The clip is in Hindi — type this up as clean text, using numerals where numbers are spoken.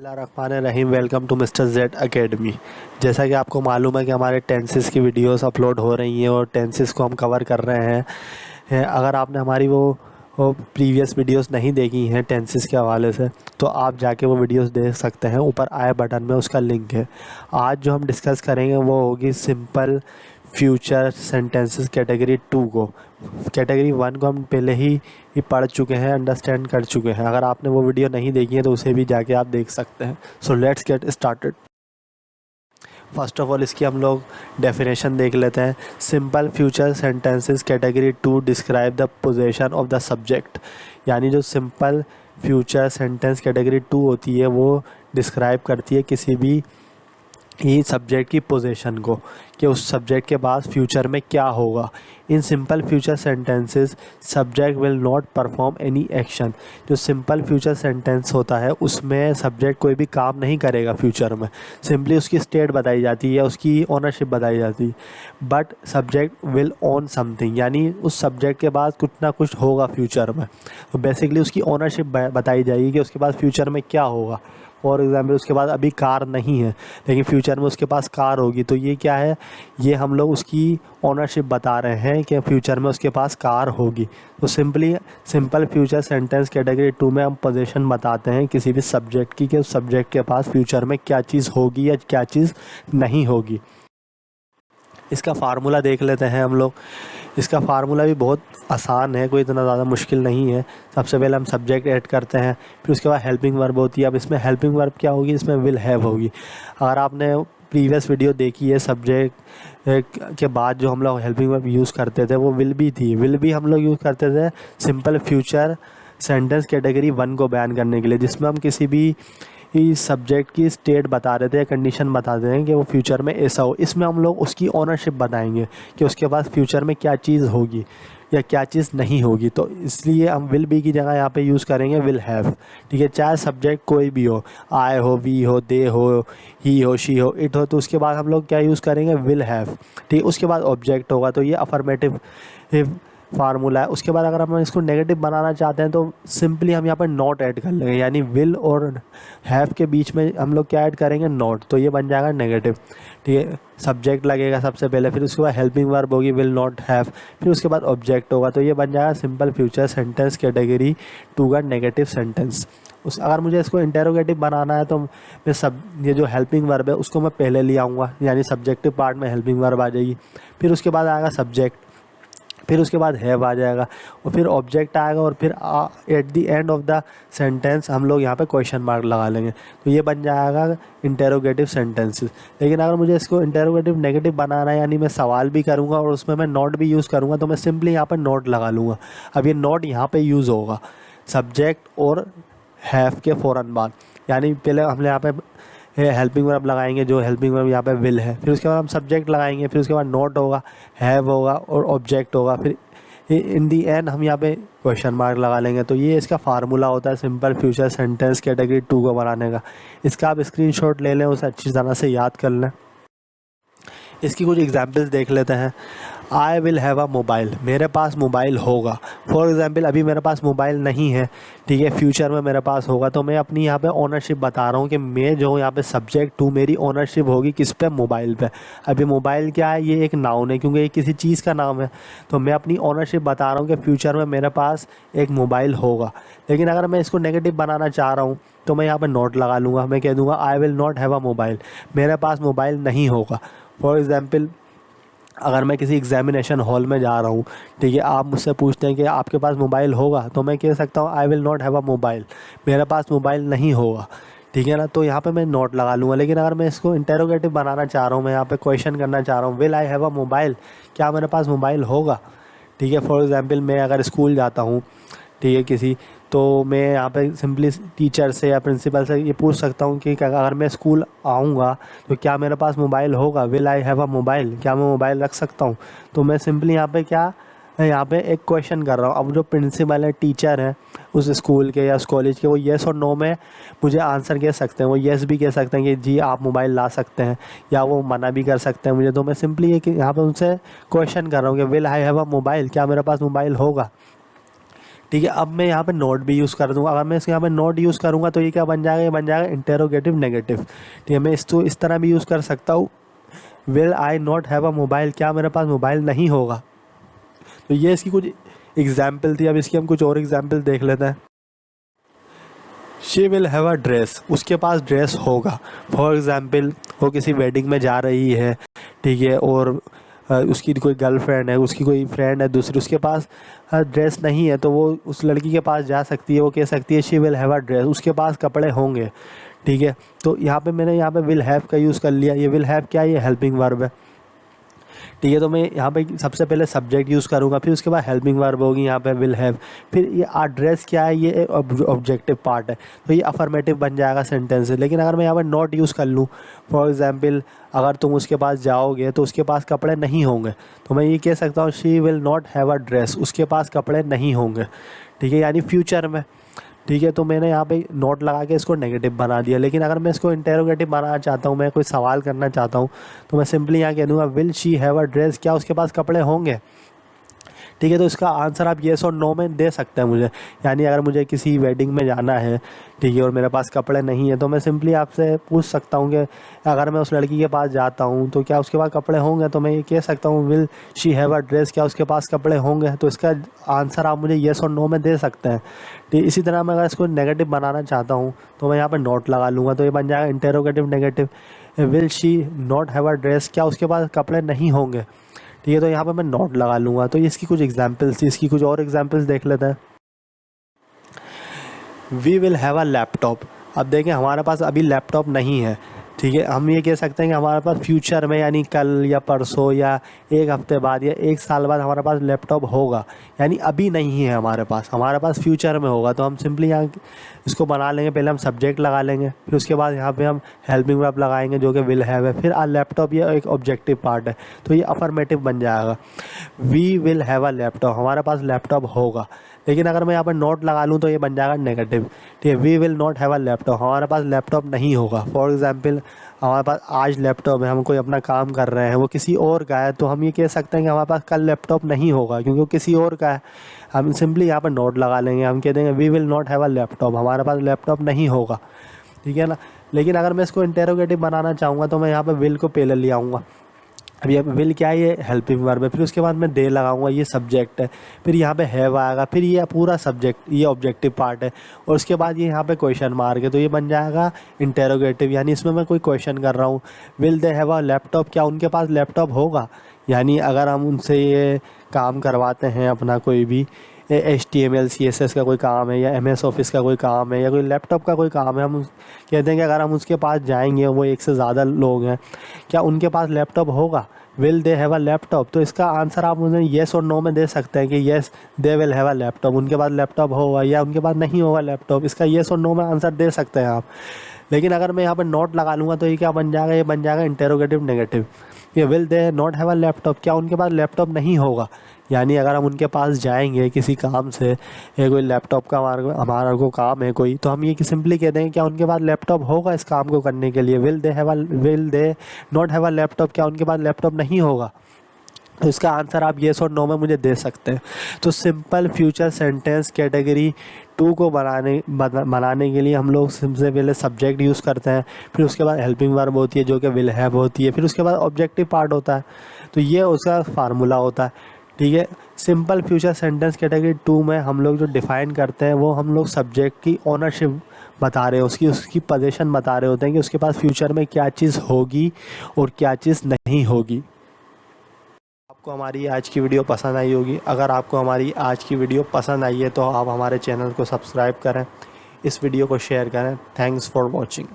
बिस्मिल्लाहिर्रहमानिर्रहीम। Welcome to mister Z academy. जैसा कि आपको मालूम है कि हमारे टेंसेस की वीडियोस अपलोड हो रही हैं और टेंसेस को हम कवर कर रहे हैं। अगर आपने हमारी वो प्रीवियस वीडियोस नहीं देखी हैं टेंसेस के हवाले से, तो आप जाके वो वीडियोस देख सकते हैं। ऊपर आई बटन में उसका लिंक है। आज जो हम डिस्कस करेंगे वो होगी सिंपल फ्यूचर सेंटेंसेस कैटेगरी 2 को। कैटेगरी 1 को हम पहले ही पढ़ चुके हैं, अंडरस्टैंड कर चुके हैं। अगर आपने वो वीडियो नहीं देखी है तो उसे भी जाके आप देख सकते हैं। So let's get started. First of all इसकी हम लोग डेफिनेशन देख लेते हैं। Simple future sentences category 2 describe the possession of the subject. यानी जो सिंपल फ्यूचर सेंटेंस कैटेगरी 2 होती है वो डिस्क्राइब करती है किसी भी ही सब्जेक्ट की पोजीशन को, कि उस सब्जेक्ट के बाद फ्यूचर में क्या होगा। In simple future sentences subject will not perform any action. जो सिंपल फ्यूचर सेंटेंस होता है उसमें सब्जेक्ट कोई भी काम नहीं करेगा फ्यूचर में, सिंपली उसकी स्टेट बताई जाती है, उसकी ओनरशिप बताई जाती है। But subject will own something, यानी उस सब्जेक्ट के बाद कुछ ना कुछ होगा फ्यूचर में। तो बेसिकली उसकी ओनरशिप बताई जाएगी कि उसके बाद फ्यूचर में क्या होगा। फॉर एग्ज़ाम्पल उसके पास अभी कार नहीं है लेकिन फ्यूचर में उसके पास कार होगी, तो ये क्या है, ये हम लोग उसकी ओनरशिप बता रहे हैं कि फ्यूचर में उसके पास कार होगी। तो सिंपल फ्यूचर सेंटेंस कैटेगरी 2 में हम पोजीशन बताते हैं किसी भी सब्जेक्ट की, कि उस सब्जेक्ट के पास फ्यूचर में क्या चीज़ होगी या क्या चीज़ नहीं होगी। इसका फार्मूला देख लेते हैं हम लोग। इसका फार्मूला भी बहुत आसान है, कोई इतना ज़्यादा मुश्किल नहीं है। सबसे पहले हम सब्जेक्ट ऐड करते हैं, फिर उसके बाद हेल्पिंग वर्ब होती है। अब इसमें हेल्पिंग वर्ब क्या होगी, इसमें विल हैव होगी। अगर आपने प्रीवियस वीडियो देखी है सब्जेक्ट के बाद जो हम लोग हेल्पिंग वर्ब यूज़ करते थे वो विल बी थी। विल बी हम लोग यूज़ करते थे सिंपल फ्यूचर सेंटेंस कैटेगरी 1 को बयान करने के लिए, जिसमें हम किसी भी सब्जेक्ट की स्टेट बता रहे थे या कंडीशन बता रहे हैं कि वो फ्यूचर में ऐसा हो। इसमें हम लोग उसकी ओनरशिप बताएंगे कि उसके पास फ्यूचर में क्या चीज़ होगी या क्या चीज़ नहीं होगी। तो इसलिए हम विल बी की जगह यहाँ पे यूज़ करेंगे विल हैव। ठीक है, चाहे सब्जेक्ट कोई भी हो, आई हो, वी हो, दे हो, ही हो, शी हो, इट हो, तो उसके बाद हम लोग क्या यूज़ करेंगे, विल हैव। ठीक है, उसके बाद ऑब्जेक्ट होगा, तो ये अफर्मेटिव फार्मूला है। उसके बाद अगर हम इसको नेगेटिव बनाना चाहते हैं तो सिंपली हम यहाँ पर नॉट ऐड कर लेंगे, यानी विल और हैव के बीच में हम लोग क्या ऐड करेंगे, नॉट, तो ये बन जाएगा नेगेटिव। ठीक है, सब्जेक्ट लगेगा सबसे पहले, फिर उसके बाद हेल्पिंग वर्ब होगी विल नॉट हैव, फिर उसके बाद ऑब्जेक्ट होगा, तो ये बन जाएगा सिंपल फ्यूचर सेंटेंस कैटेगरी 2 का नेगेटिव सेंटेंस। अगर मुझे इसको इंटेरोगेटिव बनाना है तो मैं ये जो हेल्पिंग वर्ब है उसको मैं पहले ले आऊँगा, यानी सब्जेक्टिव पार्ट में हेल्पिंग वर्ब आ जाएगी, फिर उसके बाद आएगा सब्जेक्ट, फिर उसके बाद हैव आ जाएगा और फिर ऑब्जेक्ट आएगा, और फिर at the end of the sentence हम लोग यहाँ पे क्वेश्चन मार्क लगा लेंगे, तो ये बन जाएगा इंटेरोगेटिव सेंटेंसेस। लेकिन अगर मुझे इसको इंटेरोगेटिव नेगेटिव बनाना है, यानी मैं सवाल भी करूँगा और उसमें मैं नॉट भी यूज़ करूँगा, तो मैं सिंपली यहाँ पर नॉट लगा लूँगा। अब ये नॉट यहाँ पर यूज़ होगा सब्जेक्ट और हैव के फ़ौरन बाद, यानी पहले हमने यहाँ पे हेल्पिंग वर्ब लगाएंगे, जो हेल्पिंग वर्ब यहाँ पे विल है, फिर उसके बाद हम सब्जेक्ट लगाएंगे, फिर उसके बाद नॉट होगा, हैव होगा और ऑब्जेक्ट होगा, फिर इन दी एंड हम यहाँ पे क्वेश्चन मार्क लगा लेंगे। तो ये इसका फार्मूला होता है सिंपल फ्यूचर सेंटेंस कैटेगरी 2 को बनाने का। इसका आप स्क्रीनशॉट ले लें, उसे अच्छी तरह से याद कर लें। इसकी कुछ एग्जाम्पल्स देख लेते हैं। I will have a mobile, मेरे पास मोबाइल होगा। फॉर एग्ज़ाम्पल अभी मेरे पास मोबाइल नहीं है, ठीक है, फ्यूचर में मेरे पास होगा, तो मैं अपनी यहाँ पे ओनरशिप बता रहा हूँ कि मैं जो यहाँ पे सब्जेक्ट हूँ, मेरी ओनरशिप होगी किस पे, मोबाइल पे। अभी मोबाइल क्या है, ये एक नाउन है क्योंकि ये किसी चीज़ का नाम है, तो मैं अपनी ओनरशिप बता रहा हूँ कि फ्यूचर में मेरे पास एक मोबाइल होगा। लेकिन अगर मैं इसको नेगेटिव बनाना चाह रहा हूँ तो मैं यहाँ पर नॉट लगा लूँगा, मैं कह दूँगा I will not have a mobile, मेरे पास मोबाइल नहीं होगा। फॉर एग्ज़ाम्पल अगर मैं किसी एग्जामिनेशन हॉल में जा रहा हूँ, ठीक है, आप मुझसे पूछते हैं कि आपके पास मोबाइल होगा, तो मैं कह सकता हूँ I will not have a mobile, मेरे पास मोबाइल नहीं होगा। ठीक है ना, तो यहाँ पे मैं नॉट लगा लूँगा। लेकिन अगर मैं इसको इंटेरोगेटिव बनाना चाह रहा हूँ, मैं यहाँ पे क्वेश्चन करना चाह रहा हूँ, will I have a mobile, क्या मेरे पास मोबाइल होगा। ठीक है, फॉर एग्ज़ाम्पल मैं अगर स्कूल जाता हूँ, ठीक है, किसी, तो मैं यहाँ पे सिंपली टीचर से या प्रिंसिपल से ये पूछ सकता हूँ कि अगर मैं स्कूल आऊँगा तो क्या मेरे पास मोबाइल होगा, will I have a mobile, क्या मैं मोबाइल रख सकता हूँ। तो मैं सिंपली यहाँ पे क्या, यहाँ पे एक क्वेश्चन कर रहा हूँ। अब जो प्रिंसिपल है, टीचर है उस स्कूल के या उस कॉलेज के, वो येस और नो में मुझे आंसर कह सकते हैं। वो येस भी कह सकते हैं कि जी आप मोबाइल ला सकते हैं, या वो मना भी कर सकते हैं मुझे। तो मैं सिंपली यहाँ पे उनसे क्वेश्चन कर रहा हूँ कि will I have a mobile, क्या मेरे पास मोबाइल होगा। ठीक है। अब मैं यहाँ पे नॉट भी यूज़ कर दूँगा। अगर मैं इसके यहाँ पे नॉट यूज़ करूँगा तो ये क्या बन जाएगा, ये बन जाएगा इंटेरोगेटिव नेगेटिव। ठीक है, मैं इसको इस तरह भी यूज़ कर सकता हूँ, will I not have a mobile, क्या मेरे पास मोबाइल नहीं होगा। तो ये इसकी कुछ एग्जाम्पल थी। अब इसकी हम कुछ और एग्जाम्पल देख लेते हैं। She will have a dress, उसके पास ड्रेस होगा। फॉर एग्ज़ाम्पल वो किसी वेडिंग में जा रही है, ठीक है, और उसकी कोई गर्लफ्रेंड है, उसकी कोई फ्रेंड है दूसरी, उसके पास ड्रेस नहीं है, तो वो उस लड़की के पास जा सकती है, वो कह सकती है she will have a dress, उसके पास कपड़े होंगे। ठीक है, तो यहाँ पे मैंने यहाँ पे विल हैव का यूज़ कर लिया। ये विल हैव क्या है, ये हेल्पिंग वर्ब है। ठीक है, तो मैं यहाँ पे सबसे पहले सब्जेक्ट यूज़ करूँगा, फिर उसके बाद हेल्पिंग वर्ब होगी यहाँ पे विल हैव। फिर ये एड्रेस क्या है, ये ऑब्जेक्टिव पार्ट है, तो ये अफर्मेटिव बन जाएगा सेंटेंस से। लेकिन अगर मैं यहाँ पर नॉट यूज़ कर लूँ, फॉर एग्जांपल अगर तुम उसके पास जाओगे तो उसके पास कपड़े नहीं होंगे, तो मैं ये कह सकता हूँ she will not have a dress, उसके पास कपड़े नहीं होंगे। ठीक है, यानी फ्यूचर में। ठीक है, तो मैंने यहाँ पे नोट लगा के इसको नेगेटिव बना दिया। लेकिन अगर मैं इसको इंटेरोगेटिव बनाना चाहता हूँ, मैं कोई सवाल करना चाहता हूँ, तो मैं सिंपली यहाँ कह दूँगा will she have a dress, क्या उसके पास कपड़े होंगे। ठीक है, तो इसका आंसर आप येस और नो में दे सकते हैं मुझे। यानी अगर मुझे किसी वेडिंग में जाना है, ठीक है, और मेरे पास कपड़े नहीं है, तो मैं सिंपली आपसे पूछ सकता हूँ कि अगर मैं उस लड़की के पास जाता हूँ तो क्या उसके पास कपड़े होंगे। तो मैं ये कह सकता हूँ will she have a dress, क्या उसके पास कपड़े होंगे। तो इसका आंसर आप मुझे येस और नो में दे सकते हैं। ठीक, इसी तरह मैं अगर इसको नेगेटिव बनाना चाहता हूँ तो मैं यहाँ पर नॉट लगा लूँगा, तो ये बन जाएगा interrogative negative. Will she not have a dress, क्या उसके पास कपड़े नहीं होंगे। ठीक है, तो यहाँ पे मैं नॉट लगा लूँगा। तो इसकी कुछ एग्जांपल्स थी, इसकी कुछ और एग्जांपल्स देख लेते हैं। We will have a laptop. अब देखें, हमारे पास अभी लैपटॉप नहीं है। ठीक है, हम ये कह सकते हैं कि हमारे पास फ्यूचर में, यानी कल या परसों या एक हफ्ते बाद या एक साल बाद हमारे पास लैपटॉप होगा। यानी अभी नहीं है हमारे पास फ्यूचर में होगा। तो हम सिंपली यहाँ इसको बना लेंगे, पहले हम सब्जेक्ट लगा लेंगे, फिर उसके बाद यहाँ पे हम हेल्पिंग वर्ब लगाएंगे जो कि विल हैव है, फिर लैपटॉप ये एक ऑब्जेक्टिव पार्ट है, तो ये अफर्मेटिव बन जाएगा। We will have a laptop, हमारे पास लैपटॉप होगा। लेकिन अगर मैं यहाँ पर नॉट लगा लूँ तो ये बन जाएगा नेगेटिव। ठीक है, we will not have a laptop, हमारे पास लैपटॉप नहीं होगा। फॉर एग्जांपल हमारे पास आज लैपटॉप है, हम कोई अपना काम कर रहे हैं, वो किसी और का है, तो हम ये कह सकते हैं कि हमारे पास कल लैपटॉप नहीं होगा क्योंकि वो किसी और का है। हम सिंपली यहाँ पर नॉट लगा लेंगे, हम कह देंगे we will not have a laptop, हमारे पास लैपटॉप नहीं होगा। ठीक है ना। लेकिन अगर मैं इसको इंटेरोगेटिव बनाना चाहूँगा तो मैं यहाँ पर विल को पहले ले आऊँगा। अब ये विल क्या है, ये हेल्पिंग वर्ब है, फिर उसके बाद मैं दे लगाऊंगा, ये सब्जेक्ट है, फिर यहाँ पे हैव आएगा, फिर ये पूरा सब्जेक्ट, ये ऑब्जेक्टिव पार्ट है, और उसके बाद ये यहाँ पे क्वेश्चन मार्क है, तो ये बन जाएगा इंटेरोगेटिव। यानी इसमें मैं कोई क्वेश्चन कर रहा हूँ, will they have a laptop, क्या उनके पास लैपटॉप होगा। यानी अगर हम उनसे ये काम करवाते हैं अपना कोई भी HTML CSS का कोई काम है, या MS ऑफिस का कोई काम है, या कोई लैपटॉप का कोई काम है, हम कहते हैं कि अगर हम उसके पास जाएंगे, वो एक से ज़्यादा लोग हैं, क्या उनके पास लैपटॉप होगा। Will they have a laptop, तो इसका आंसर आप मुझे येस और नो में दे सकते हैं कि yes they will have a laptop, उनके पास लैपटॉप होगा, या उनके पास नहीं होगा लैपटॉप। इसका येस और नो में आंसर दे सकते हैं आप। लेकिन अगर मैं यहाँ पर नॉट लगा लूँगा तो ये क्या बन जाएगा, ये बन जाएगा इंटेरोगेटिव नेगेटिव। ये will they not have a laptop, क्या उनके पास लैपटॉप नहीं होगा। यानी अगर हम उनके पास जाएंगे किसी काम से, या कोई लैपटॉप का हमारा को काम है कोई, तो हम ये सिंपली कह देंगे क्या उनके पास लैपटॉप होगा इस काम को करने के लिए। Will they not have a laptop, क्या उनके पास लैपटॉप नहीं होगा। तो इसका आंसर आप येस और नो में मुझे दे सकते हैं। तो सिंपल फ्यूचर सेंटेंस कैटेगरी 2 को बनाने के लिए हम लोग सबसे पहले सब्जेक्ट यूज़ करते हैं, फिर उसके बाद हेल्पिंग वर्ब होती है जो कि विल हैव होती है, फिर उसके बाद ऑब्जेक्टिव पार्ट होता है। तो ये उसका फार्मूला होता है। ठीक है, सिंपल फ्यूचर सेंटेंस कैटेगरी 2 में हम लोग जो डिफ़ाइन करते हैं, वो हम लोग सब्जेक्ट की ओनरशिप बता रहे हैं, उसकी पोजीशन बता रहे होते हैं कि उसके पास फ्यूचर में क्या चीज़ होगी और क्या चीज़ नहीं होगी। आपको हमारी आज की वीडियो पसंद आई होगी। अगर आपको हमारी आज की वीडियो पसंद आई है तो आप हमारे चैनल को सब्सक्राइब करें, इस वीडियो को शेयर करें। Thanks for watching.